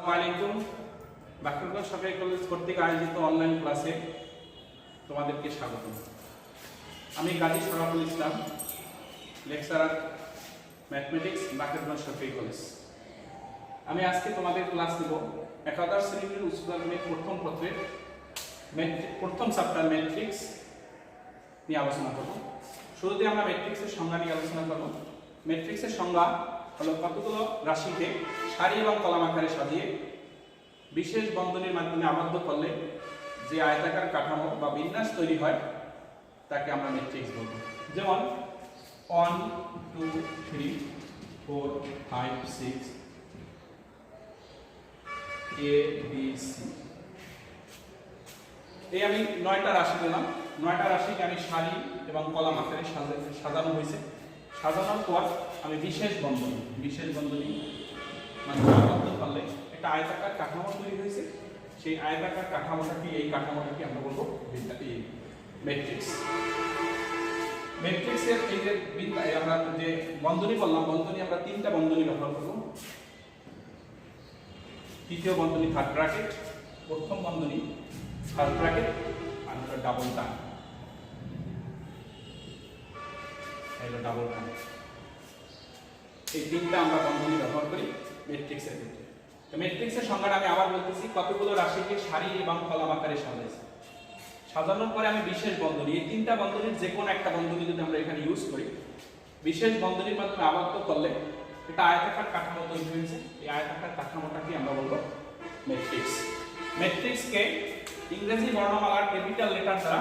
আসসালামু বাকরগঞ্জ সরকারি কলেজ কর্তৃক আয়োজিত অনলাইন ক্লাসে তোমাদেরকে স্বাগত। আমি গাজী শরাফুল ইসলাম, লেকচারার ম্যাথমেটিক্স, বাকরগঞ্জ সরকারি কলেজ। আমি আজকে তোমাদের ক্লাস দেব একাদশ শ্রেণীর উচ্চ মাধ্যমিক প্রথম পত্রের প্রথম চ্যাপ্টার ম্যাট্রিক্স নিয়ে আলোচনা করব। শুরুতে আমরা ম্যাট্রিক্সের সংজ্ঞা নিয়ে আলোচনা করব। ম্যাট্রিক্সের সংজ্ঞা হলো কতগুলো রাশিকে সারি এবং কলাম আকারে সাজিয়ে বিশেষ বন্ধনীর মাধ্যমে আবদ্ধ করলে যে আয়তাকার কাঠামো বা বিন্যাস তৈরি হয় তাকে আমরা ম্যাট্রিক্স বলব। যেমন 1 2 3 4 5 6 A B C, এই আমি 9টা রাশি দিলাম। 9টা রাশিকে আমি সারি এবং কলাম আকারে সাজানো হয়েছে। সাজানোর পর আমি বিশেষ বন্ধনী মানে আবদ্ধ করলে একটা আয়তাকার কাঠামো তৈরি হয়েছে। সেই আয়তাকার কাঠামোটাকে এই কাঠামোটাকে আমরা বলবো ম্যাট্রিক্স। ম্যাট্রিক্সের এই যে আমরা যে বন্ধনী বললাম, বন্ধনী আমরা 3টা বন্ধনী ব্যবহার করব। তৃতীয় বন্ধনী থার্ড ব্র্যাকেট, প্রথম বন্ধনী থার্ড ব্র্যাকেট, আর ডাবল টান, ডাবল টান। এই 3টা আমরা বন্ধনী ব্যবহার করি ম্যাট্রিক্সের ক্ষেত্রে। তো ম্যাট্রিক্সের সংজ্ঞাটা আমি আবার বলতেছি, কতগুলো রাশিকে সারি এবং কলাম আকারে সাজাইছি। সাজানোর পরে আমি বিশেষ বন্ধনী, এই 3টা বন্ধনীর যে কোনো একটা বন্ধনী যদি আমরা এখানে ইউজ করি, বিশেষ বন্ধনীর মাধ্যমে আবদ্ধ করলে এটা আয়তাকার কাঠামো তৈরি হয়েছে। এই আয়তাকার কাঠামোটাকে আমরা বলবো ম্যাট্রিক্স। ম্যাট্রিক্সকে ইংরেজি বর্ণমালার ক্যাপিটাল লেটার দ্বারা,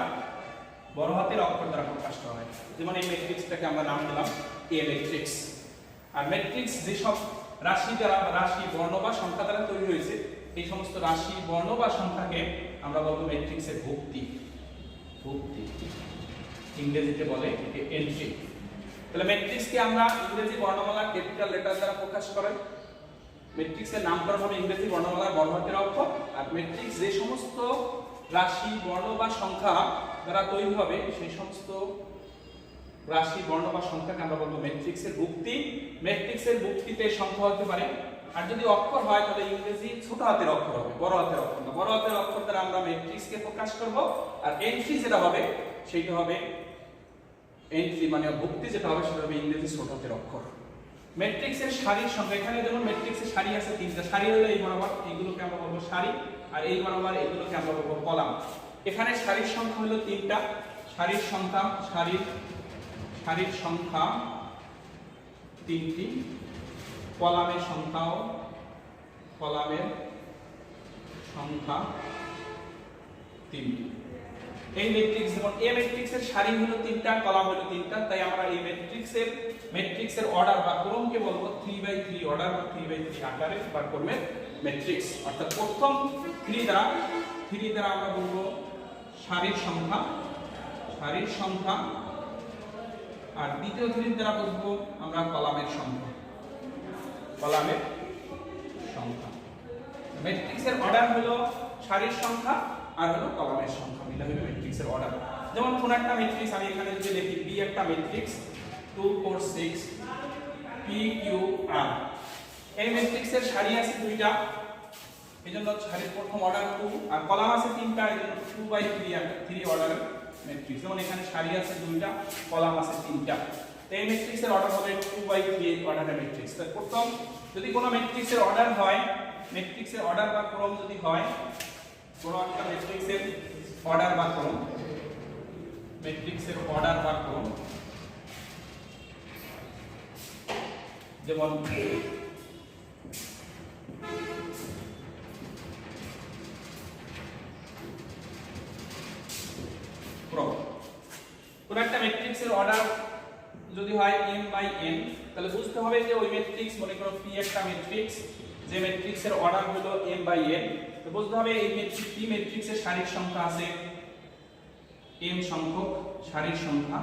বড় হাতের অক্ষর দ্বারা প্রকাশ করা হয়। যেমন এই ম্যাট্রিক্সটাকে আমরা নাম দিলাম এ ম্যাট্রিক্স। আর ম্যাট্রিক্স যেসব রাশি দ্বারা, রাশি বর্ণ বা সংখ্যা দ্বারা তৈরি হয়েছে, এই সমস্ত রাশি বর্ণ বা সংখ্যাকে আমরা বলবো ম্যাট্রিক্সের ভুক্তি। ইংরেজিতে বলে একে এন্ট্রি। তাহলে ম্যাট্রিক্সকে আমরা ইংরেজি বর্ণমালার ক্যাপিটাল লেটার দ্বারা প্রকাশ করি। ম্যাট্রিক্সের নামকরণ হবে ইংরেজি বর্ণমালার বড় হাতের অক্ষর। আর ম্যাট্রিক্স যে সমস্ত রাশি বর্ণ বা সংখ্যা দ্বারা তৈরি হবে, সেই সমস্ত রাশি বর্ণ বা সংখ্যাকে আমরা বলবো ম্যাট্রিক্সের ভুক্তি। ম্যাট্রিক্সের ভুক্তিতে সংখ্যা হতে পারে, আর যদি অক্ষর হয় তাহলে ইংরেজি ছোট হাতের অক্ষর হবে, বড় হাতের অক্ষর না। বড় হাতের অক্ষর দ্বারা আমরা ম্যাট্রিক্সকে প্রকাশ করব। আর এন্ট্রি যেটা হবে সেটা হবে এন্ট্রি মানে ভুক্তি যেটা হবে সেটা হবে ইংরেজি ছোট হাতের অক্ষর। ম্যাট্রিক্সের সারির সংখ্যা, এখানে যেমন ম্যাট্রিক্সের সারি আছে 3টা। সারি হলো এই বরাবর, এইগুলোকে আমরা বলবো সারি, আর এই বরাবর এইগুলোকে আমরা বলবো কলাম। এখানে সারির সংখ্যা হলো 3টা। সারির সংখ্যা 3টি, কলামের সংখ্যা 3টি। এই ম্যাট্রিক্স, যেমন এ ম্যাট্রিক্সের সারি হলো 3টা, কলাম হলো 3টা, তাই আমরা এই ম্যাট্রিক্সের অর্ডার বা ক্রমকে বলবো 3/3 অর্ডার বা 3/3 আকারে বা ক্রমের ম্যাট্রিক্স। অর্থাৎ প্রথম 3 দ্বারা আমরা বলবো সারির সংখ্যা, আর দ্বিতীয় 3 দ্বারা বলবো আমরা কলামের সংখ্যা। ম্যাট্রিক্সের অর্ডার হলো সারির সংখ্যা আর হলো কলামের সংখ্যা মিলে হবে ম্যাট্রিক্সের অর্ডার। যেমন কোন একটা ম্যাট্রিক্স আমি এখানে যদি লিখি বি একটা ম্যাট্রিক্স 2 4 6 p q r, এই ম্যাট্রিক্সের সারি আছে 2টা, এজন্য সারির প্রথম অর্ডার 2, আর কলাম আছে 3টা, এজন্য 2/3 অর্ডারের ম্যাট্রিক্স। যেমন এখানে সারি আছে 2টা, কলাম আছে 3টা, এই ম্যাট্রিক্সের অর্ডার হবে 2/3 অর্ডারের ম্যাট্রিক্স। তাই প্রথম যদি কোনো ম্যাট্রিক্সের অর্ডার হয়, ম্যাট্রিক্সের অর্ডার বা ক্রম যদি হয়, কোনো একটা ম্যাট্রিক্সের অর্ডার বা ক্রম, যেমন ক্রম, কোন একটা ম্যাট্রিক্সের অর্ডার যদি হয় m/n, তাহলে বুঝতে হবে যে ওই ম্যাট্রিক্স, মনে করো p একটা ম্যাট্রিক্স, যে ম্যাট্রিক্সের অর্ডার হলো m/n, তো বুঝতে হবে এই ম্যাট্রিক্স p ম্যাট্রিক্সের সারির সংখ্যা আছে m সংখ্যক, সারির সংখ্যা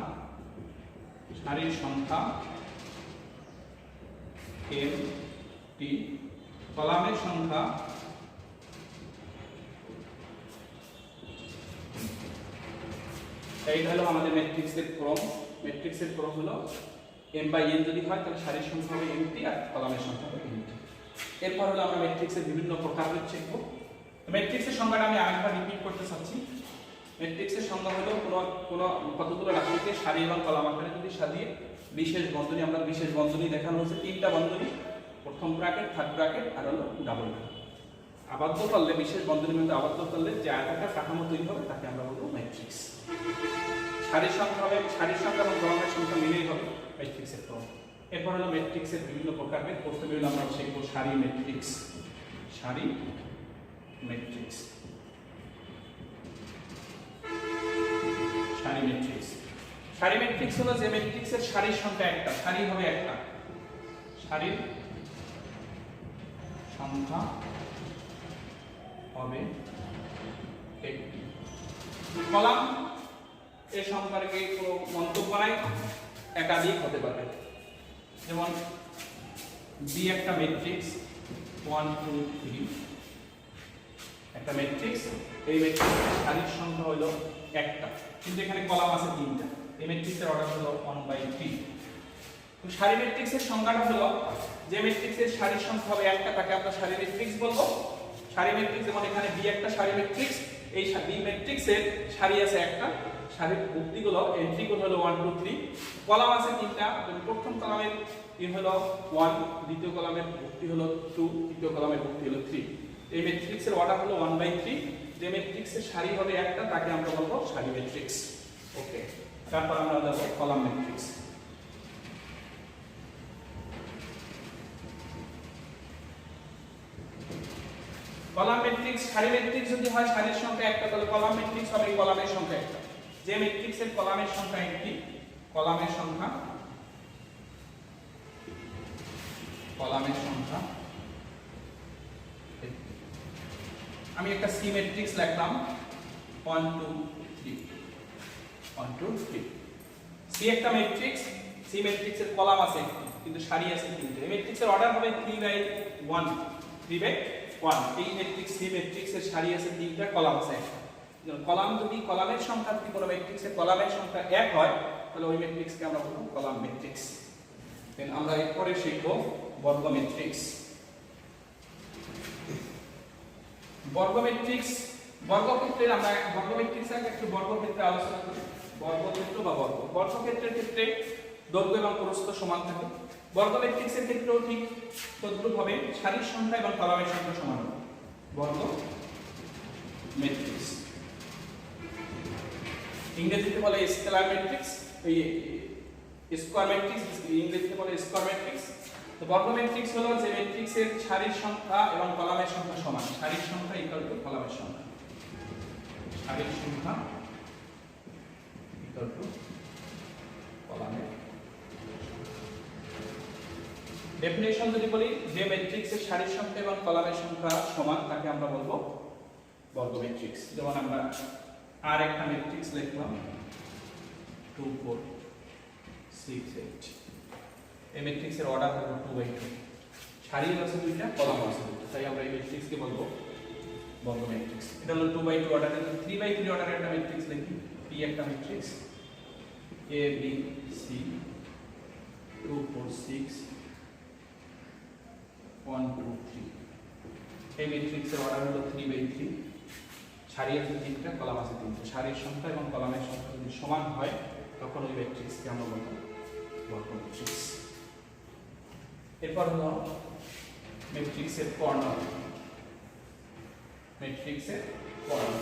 m t, কলামের সংখ্যা এইটা হলো আমাদের ম্যাট্রিক্সের ক্রম। ম্যাট্রিক্সের ক্রম হলো m/n যদি হয় তাহলে সারির সংখ্যা হবে mt আর কলামের সংখ্যা হবে nt। এরপর হলো আমরা ম্যাট্রিক্সের বিভিন্ন প্রকারভেদ শিখব। ম্যাট্রিক্সের সংজ্ঞাটা আমি আরেকবার রিপিট করতে চাচ্ছি। ম্যাট্রিক্সের সংজ্ঞা হলো কোন কতগুলো রাশিকে সারি এবং কলাম আকারে যদি সাজিয়ে বিশেষ বন্ধনী, আমরা বিশেষ বন্ধনী দেখানো হচ্ছে তিনটা বন্ধনী, প্রথম ব্র্যাকেট, থার্ড ব্র্যাকেট আর হলো ডাবল ব্র্যাকেট। আবদ্ধ করলে, বিশেষ বন্ধনীর মধ্যে আবদ্ধ করলে যে আয়তাকার কাঠামো তৈরি হবে তাকে আমরা বলবো ম্যাট্রিক্স। সারির সংখ্যা হবে, সারির সংখ্যা এবং কলামের সংখ্যা মিলেই হবে ম্যাট্রিক্সের ক্রম। এরপর হলো ম্যাট্রিক্সের বিভিন্ন প্রকারভেদ। প্রথমে হলো আমরা শিখব সারি ম্যাট্রিক্স। সারি ম্যাট্রিক্স, সারি ম্যাট্রিক্স। সারি ম্যাট্রিক্স হলো যে ম্যাট্রিক্সের সারির সংখ্যা একটা, সারি হবে একটা, সারির সংখ্যা হবে একটি। কলাম এর সম্পর্কে কোনো মন্তব্য নাই, একাধিক হতে পারে। যেমন বি একটা ম্যাট্রিক্স 1 2 3 একটা ম্যাট্রিক্স, এই ম্যাট্রিক্সের সারির সংখ্যা হলো একটা, কিন্তু এখানে কলাম আছে তিনটা। এই ম্যাট্রিক্সের অর্ডার হলো 1/3। তো সারি ম্যাট্রিক্সের সংজ্ঞাটা হলো যে ম্যাট্রিক্সের সারির সংখ্যা হবে একটা তাকে আমরা সারি ম্যাট্রিক্স বলবো। সারি ম্যাট্রিক্স যেমন এখানে বি একটা সারি ম্যাট্রিক্স, এই বি ম্যাট্রিক্সের সারি আছে একটা, সারির ভুক্তিগুলো এন্ট্রিগুলো হলো 1 2 3, কলাম আছে তিনটা। প্রথম কলামের হলো 1, দ্বিতীয় কলামের ভুক্তি হলো 2, তৃতীয় কলামের ভুক্তি হলো 3। এই ম্যাট্রিক্সের অর্ডার হলো 1/3। যে ম্যাট্রিক্সের সারি হবে একটা তাকে আমরা বলবো সারি ম্যাট্রিক্স। ওকে, তারপর আমরা যাব কলাম ম্যাট্রিক্স। কলাম ম্যাট্রিক্স, সারি ম্যাট্রিক্স যদি হয় সারির সংখ্যা একটা, তাহলে কলাম ম্যাট্রিক্স হবে কলামের সংখ্যা একটা। যে ম্যাট্রিক্সের কলামের সংখ্যা একটি, কলামের সংখ্যা আমি একটা সি ম্যাট্রিক্স লিখলাম 1 2 3 1 2 3। সি একটা ম্যাট্রিক্স, সি ম্যাট্রিক্সের কলাম আছে কিন্তু সারি আছে তিনটে। এই ম্যাট্রিক্সের অর্ডার হবে 3/1 3/1। এই ম্যাট্রিক্স সি ম্যাট্রিক্সের সারি আছে তিনটা, কলাম আছে একটা। কলাম যদি কলামের সংখ্যা যদি কোনো ম্যাট্রিক্সের কলামের সংখ্যা 1 হয় তাহলে ওই ম্যাট্রিক্সকে আমরা বলবো কলাম ম্যাট্রিক্স। দেন আমরা এরপরে শিখব বর্গ ম্যাট্রিক্স। বর্গ ম্যাট্রিক্স, বর্গক্ষেত্রের আমরা বর্গক্ষেত্রের আগে একটু বর্গক্ষেত্রে আলোচনা করি। বর্গক্ষেত্র বা বর্গ, বর্গক্ষেত্রের ক্ষেত্রে দৈর্ঘ্য এবং প্রস্থ সমান থাকে। বর্গ ম্যাট্রিক্সের ক্ষেত্রেও ঠিক তদ্রূপ হবে, সারির সংখ্যা এবং কলামের সংখ্যা সমান হবে। বর্গ ম্যাট্রিক্স ইংরেজিতে বলে স্কেলার ম্যাট্রিক্স, এই স্কয়ার ম্যাট্রিক্স ইংরেজিতে বলে স্কয়ার ম্যাট্রিক্স। তো বর্গ ম্যাট্রিক্স হলো যে ম্যাট্রিক্সের সারির সংখ্যা এবং কলামের সংখ্যা সমান। সারির সংখ্যা ইকুয়াল টু কলামের সংখ্যা, সারির সংখ্যা ইকুয়াল টু কলামের। ডেফিনিশন যদি বলি, যে ম্যাট্রিক্সের সারির সংখ্যা এবং কলামের সংখ্যা সমান তাকে আমরা বলবো বর্গ ম্যাট্রিক্স। যেমন আমরা আর একটা ম্যাট্রিক্স লিখলাম 2 4 6 8। এই ম্যাট্রিক্সের অর্ডার হলো 2/2, সারি আছে দুইটা, কলাম আছে দুইটা, তাই আমরা এই ম্যাট্রিক্সকে বলবো বর্গ ম্যাট্রিক্স। এটা হলো 2/2 অর্ডারের। 3/3 অর্ডারের একটা ম্যাট্রিক্স লিখি, P একটা ম্যাট্রিক্স A B C 2 4 6 1 2 3। এই ম্যাট্রিক্সের অর্ডার হলো 3/3, সারি আছে তিনটা, কলাম আছে তিনটা। সারির সংখ্যা এবং কলামের সংখ্যা যদি সমান হয় তখন ওই ম্যাট্রিক্সকে আমরা বলবো বর্গ ম্যাট্রিক্স। এরপর হলো ম্যাট্রিক্সের কর্ণ। ম্যাট্রিক্সের কর্ণ,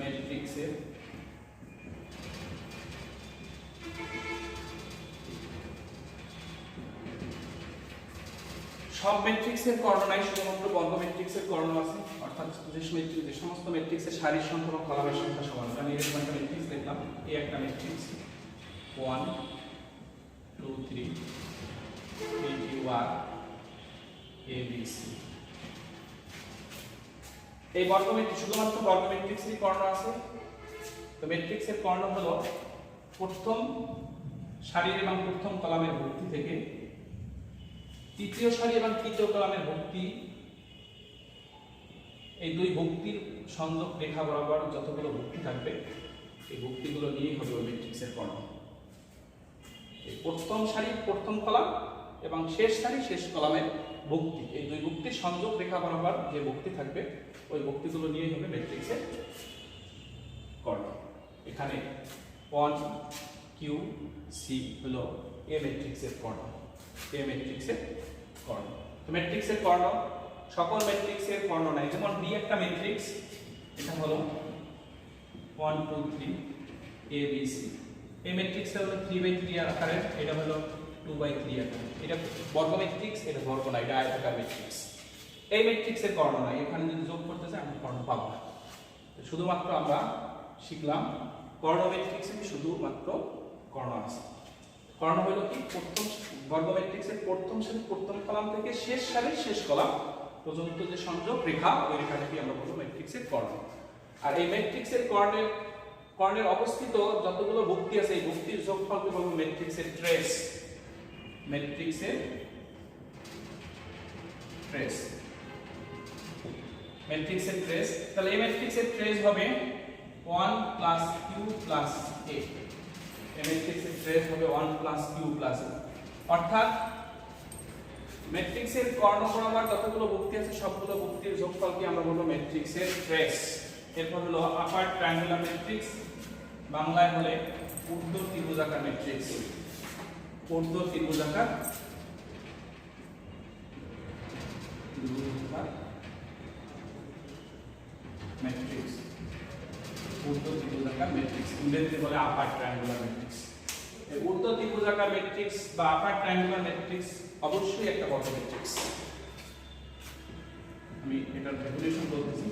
ম্যাট্রিক্সের সব ম্যাট্রিক্সের কর্ণ নাই, শুধুমাত্র বর্গ ম্যাট্রিক্সের কর্ণ আছে। অর্থাৎ যে সমস্ত ম্যাট্রিক্সের সারির সংখ্যা এবং কলামের সংখ্যা সমান। আমি এরকম একটা ম্যাট্রিক্স লিখলাম, এই একটা ম্যাট্রিক্স 1 2 3 3 A B C। এই বর্গ ম্যাট্রিক্স শুধুমাত্র বর্গ ম্যাট্রিক্সেরই কর্ণ আছে। তো ম্যাট্রিক্সের কর্ণ হলো প্রথম সারির এবং প্রথম কলামের ভুক্তি থেকে তৃতীয় সারি এবং তৃতীয় কলামের ভুক্তি, এই দুই ভুক্তির সংযোগ রেখা বরাবর যতগুলো ভুক্তি থাকবে এই ভুক্তিগুলো নিয়েই হবে ওই ম্যাট্রিক্সের কর্ণ। এই প্রথম সারি প্রথম কলাম এবং শেষ সারি শেষ কলামের ভুক্তি, এই দুই ভুক্তির সংযোগ রেখা বরাবর যে ভুক্তি থাকবে ওই ভুক্তিগুলো নিয়েই হবে ম্যাট্রিক্সের কর্ণ। এখানে 1 Q C হলো এ ম্যাট্রিক্সের কর্ণ, এ ম্যাট্রিক্সের কর্ণ। তো ম্যাট্রিক্সের কর্ণ সকল ম্যাট্রিক্সের কর্ণ নাই, যেমন বি একটা ম্যাট্রিক্স, এটা হলো 1 2 3 A B C, এই ম্যাট্রিক্সটা হলো 3/3 আকারের, এটা হলো 2/3 আকারের। এটা বর্গ ম্যাট্রিক্স, এটা বর্গ না, এটা আয়তাকার ম্যাট্রিক্স। এই ম্যাট্রিক্সের কর্ণ নাই, এখানে যদি যোগ করতে চাই আমরা কর্ণ পাবো না। তো শুধুমাত্র আমরা শিখলাম কর্ণ ম্যাট্রিক্সে শুধুমাত্র কর্ণ আছে। কর্ণ হলো কি, প্রথম বর্গ ম্যাট্রিক্সের প্রথম সারি প্রথম কলাম থেকে শেষ সারির শেষ কলাম পর্যন্ত যে সংযোগ রেখা, ওই রেখাটাকে আমরা বলবো ম্যাট্রিক্সের কর্ণ। আর এই ম্যাট্রিক্সের কর্ণের অবস্থিত যতগুলো ভুক্তি আছে এই ভুক্তির যোগফলকে বলবো ম্যাট্রিক্সের ট্রেস, ম্যাট্রিক্সের ট্রেস, ম্যাট্রিক্সের ট্রেস। তাহলে এই ম্যাট্রিক্সের ট্রেস হবে 1 প্লাস কিউ প্লাস এ, এই ম্যাট্রিক্সের ট্রেস হবে 1 প্লাস কিউ প্লাস এ। অর্থাৎ ম্যাট্রিক্সের কর্ণ বরাবর যতগুলো ভুক্তি আছে সবগুলো ভুক্তির যোগফলকে আমরা বলবো ম্যাট্রিক্সের ট্রেস। এরপর হলো আপার ট্রায়াঙ্গুলার ম্যাট্রিক্স, বাংলায় বলে ঊর্ধ্ব ত্রিভুজাকার ম্যাট্রিক্স, ঊর্ধ্ব ত্রিভুজাকার ম্যাট্রিক্স, ঊর্ধ্ব ত্রিভুজাকার ম্যাট্রিক্স, ইংরেজিতে বলে আপার ট্রায়াঙ্গুলার ম্যাট্রিক্স। এই ঊর্ধ্ব ত্রিভুজাকার ম্যাট্রিক্স বা আপার ট্রায়াঙ্গুলার ম্যাট্রিক্স অবশ্যই একটা বর্গ ম্যাট্রিক্স। আমি এটার ডেফিনিশন বলতেছি।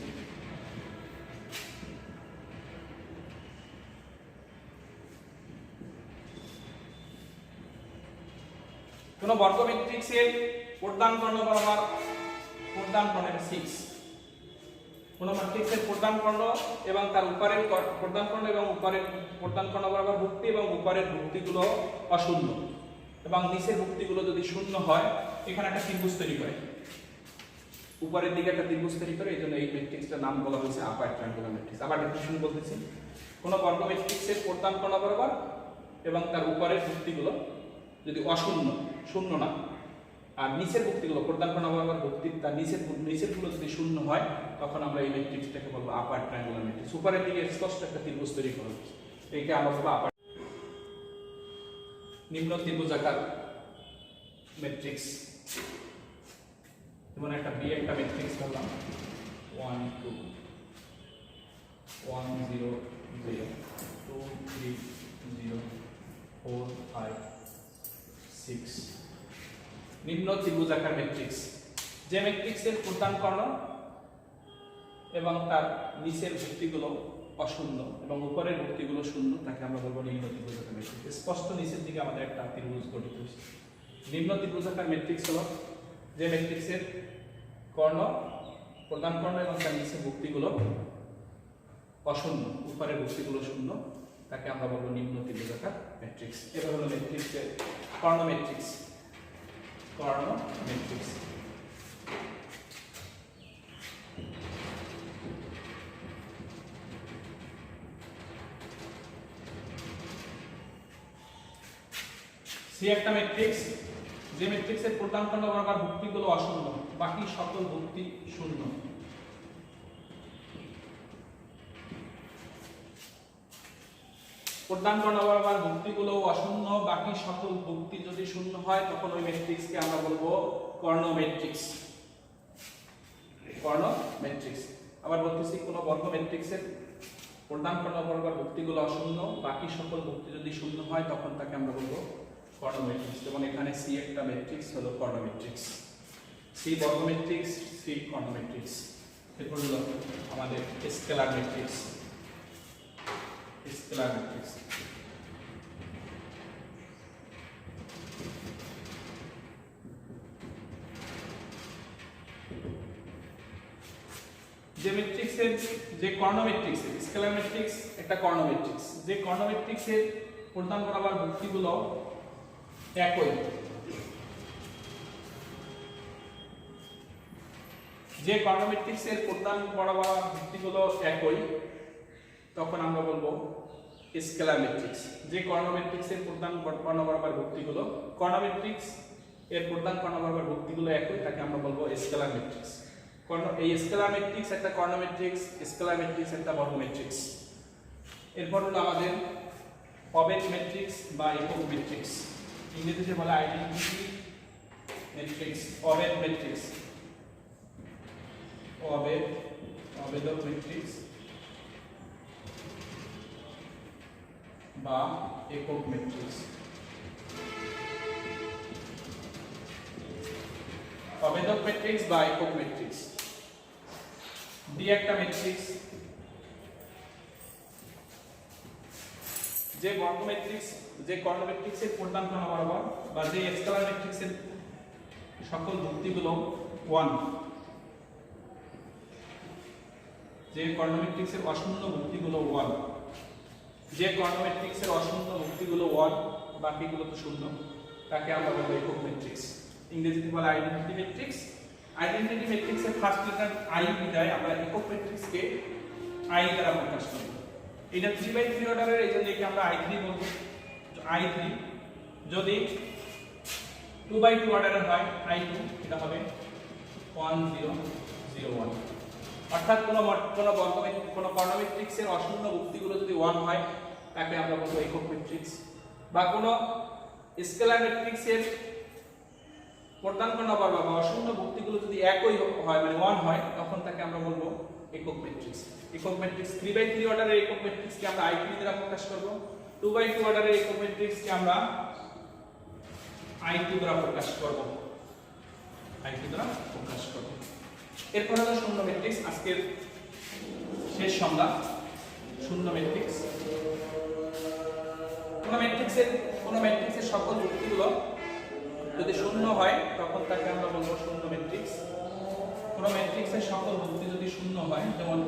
কোন বর্গ ম্যাট্রিক্সের প্রধান কর্ণ বরাবর প্রধান কর্ণের 6, কোন ম্যাট্রিক্সের প্রধান কর্ণ এবং তার উপরের প্রধান কর্ণ এবং উপরের প্রধান কর্ণ বরাবর ভুক্তি এবং উপরের ভুক্তিগুলো অশূন্য এবং নিচের ভুক্তিগুলো যদি শূন্য হয়, এখানে একটা ত্রিভুজ তৈরি করে, উপরের দিকে একটা ত্রিভুজ তৈরি করে, এই জন্য এই ম্যাট্রিক্সটার নাম বলা হয়েছে আপার ট্রায়াঙ্গুলার ম্যাট্রিক্স। আবার ডেফিনিশন বলতেছি, কোন বর্গ ম্যাট্রিক্সের প্রধান কর্ণ বরাবর এবং তার উপরের ভুক্তিগুলো যদি অশূন্য, শূন্য না, আর নিচের ভুক্তিগুলো প্রধান কর্ণ বরাবর ভুক্তি তার নিচেরগুলো যদি শূন্য হয়, তখন আমরা এই ম্যাট্রিক্সটাকে বলবো আপার ট্রায়াঙ্গুলার ম্যাট্রিক্স। উপরের দিকে স্পষ্ট একটা ত্রিভুজ তৈরি করব, এইটা আমরা বলবো আপার। নিম্ন ত্রিভুজাকার ম্যাট্রিক্স, যেমন একটা বি একটা ম্যাট্রিক্স বললাম 1 2 1 0 0 2 3 0 4 5 6। নিম্ন ত্রিভুজাকার ম্যাট্রিক্স, যে ম্যাট্রিক্সের প্রধান কর্ণ এবং তার নিচের ভুক্তিগুলো অশূন্য এবং উপরের ভুক্তিগুলো শূন্য, তাকে আমরা বলবো নিম্ন ত্রিভুজাকার ম্যাট্রিক্স। স্পষ্ট নিচের দিকে আমাদের একটা ত্রিভুজ গঠিত হয়েছে। নিম্ন ত্রিভুজাকার ম্যাট্রিক্স হলো যে ম্যাট্রিক্সের কর্ণ, প্রধান কর্ণ এবং তার নিচের ভুক্তিগুলো অশূন্য, উপরের ভুক্তিগুলো শূন্য, তাকে আমরা বলবো নিম্ন ত্রিভুজাকার ম্যাট্রিক্স। এটা হলো ম্যাট্রিক্সের কর্ণ ম্যাট্রিক্স, কর্ণ ম্যাট্রিক্স। সি একটা ম্যাট্রিক্স, যে ম্যাট্রিক্সের প্রধান কর্ণ বরাবর ভুক্তিগুলো অশূন্য, বাকি সকল ভুক্তি শূন্য। প্রধান কর্ণ বরাবর ভুক্তিগুলো অশূন্য, বাকি সকল ভুক্তি যদি শূন্য হয়, তখন ওই ম্যাট্রিক্সকে আমরা বলবো কর্ণ ম্যাট্রিক্স, কর্ণ ম্যাট্রিক্স। আবার বলতেছি, কোন বর্গ ম্যাট্রিক্সের প্রধান কর্ণ বরাবর ভুক্তিগুলো অশূন্য, বাকি সকল ভুক্তি যদি শূন্য হয়, তখন তাকে আমরা বলবো কর্ণ ম্যাট্রিক্স। যেমন এখানে সি একটা ম্যাট্রিক্স হলো কর্ণ ম্যাট্রিক্স, সি বর্গ ম্যাট্রিক্স, সি কর্ণ ম্যাট্রিক্স। এরপর হলো আমাদের স্কেলার ম্যাট্রিক্স, স্কেলার ম্যাট্রিক্স। যে ম্যাট্রিক্সের যে কর্ণ ম্যাট্রিক্স, স্কেলার ম্যাট্রিক্স একটা কর্ণ ম্যাট্রিক্স, যে কর্ণ ম্যাট্রিক্সের প্রধান বরাবর ভুক্তিগুলো একই, যে কর্ণ ম্যাট্রিক্সের প্রধান বরাবর ভুক্তিগুলো একই, তখন আমরা বলবো স্কেলার ম্যাট্রিক্স। যে কর্ণ ম্যাট্রিক্সের প্রধান কর্ণ বরাবর ভুক্তিগুলো, কর্ণ ম্যাট্রিক্স এর প্রধান কর্ণ বরাবর ভুক্তিগুলো একই, তাকে আমরা বলবো স্কেলার ম্যাট্রিক্স। এই স্কেলার ম্যাট্রিক্স একটা কর্ণ ম্যাট্রিক্স, স্কেলার ম্যাট্রিক্স একটা বর্গ ম্যাট্রিক্স। এরপর হলো আমাদের অবেদ ম্যাট্রিক্স বা একক ম্যাট্রিক্স, ইংরেজিতে বলে আইডেন্টিটি ম্যাট্রিক্স, অবেদ ম্যাট্রিক্স, অবেদক ম্যাট্রিক্স বা একক ম্যাট্রিক্স। অবেদক ম্যাট্রিক্স বা একক ম্যাট্রিক্স ডি একটা ম্যাট্রিক্স, যে বর্গ ম্যাট্রিক্স, যে কর্ণ ম্যাট্রিক্সের প্রধান কর্ণ বরাবর বা যে স্কেলার ম্যাট্রিক্সের সকল ভুক্তিগুলো 1, যে কর্ণ ম্যাট্রিক্সের অশূন্য ভুক্তিগুলো 1, যে কর্ণ ম্যাট্রিক্সের অশূন্য ভুক্তিগুলো 1 বাকিগুলো তো শূন্য, তাকে আমরা বলবো একক ম্যাট্রিক্স, ইংরেজিতে বলে আইডেন্টিটি ম্যাট্রিক্স। আইডেন্টিটি ম্যাট্রিক্সের ফার্স্ট লেটার আই বিদায় আমরা একক ম্যাট্রিক্সকে আই দ্বারা প্রকাশ করি। এটা 3/3 অর্ডারের, এই জন্য একে আমরা i3 বলবো। i3 যদি 2/2 অর্ডারের হয় i2, এটা হবে 1 0 0 1। অর্থাৎ কোন কর্ণ ম্যাট্রিক্সের অশূন্য ভুক্তিগুলো যদি 1 হয় তাকে আমরা বলবো একক ম্যাট্রিক্স, বা কোন স্কেলার ম্যাট্রিক্সের প্রধান কর্ণ বরাবর বা অশূন্য ভুক্তিগুলো যদি একই হয় মানে 1 হয় তখন তাকে আমরা বলবো একক ম্যাট্রিক্স। একক ম্যাট্রিক্স 3/3 অর্ডারের একক ম্যাট্রিক্সকে আমরা i3 দ্বারা প্রকাশ করব, 2/2 অর্ডারের একক ম্যাট্রিক্সকে আমরা i2 দ্বারা প্রকাশ করব, i2 দ্বারা প্রকাশ করব। এরপর হলো শূন্য ম্যাট্রিক্স, আজকের শেষ সংজ্ঞা শূন্য ম্যাট্রিক্স। কোন ম্যাট্রিক্সের সকল ভুক্তিগুলো যদি শূন্য হয় তখন তাকে আমরা বলবো শূন্য ম্যাট্রিক্স। কোন ম্যাট্রিক্সের সকল ভুক্তি যদি শূন্য হয়, যেমন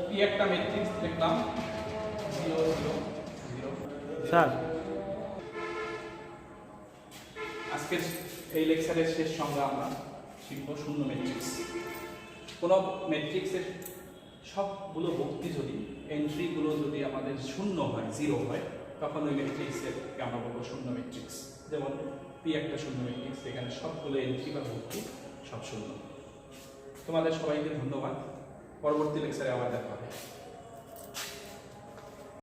পি একটা ম্যাট্রিক্স লিখলাম 0 0 0। স্যার আজকের এই লেকচারের শেষ সংজ্ঞা আমরা শিখব শূন্য ম্যাট্রিক্স। কোন ম্যাট্রিক্সের সবগুলো ভুক্তি যদি এন্ট্রিগুলো যদি আমাদের শূন্য হয়, 0 হয়, তখন ওই ম্যাট্রিক্সের আমরা বলবো শূন্য ম্যাট্রিক্স। যেমন পি একটা শূন্য ম্যাট্রিক্স, এখানে সবগুলো এন্ট্রি বা ভুক্তি সব শূন্য। তোমাদের সবাইকে ধন্যবাদ, পরবর্তী লেকচারে আবার দেখা হবে।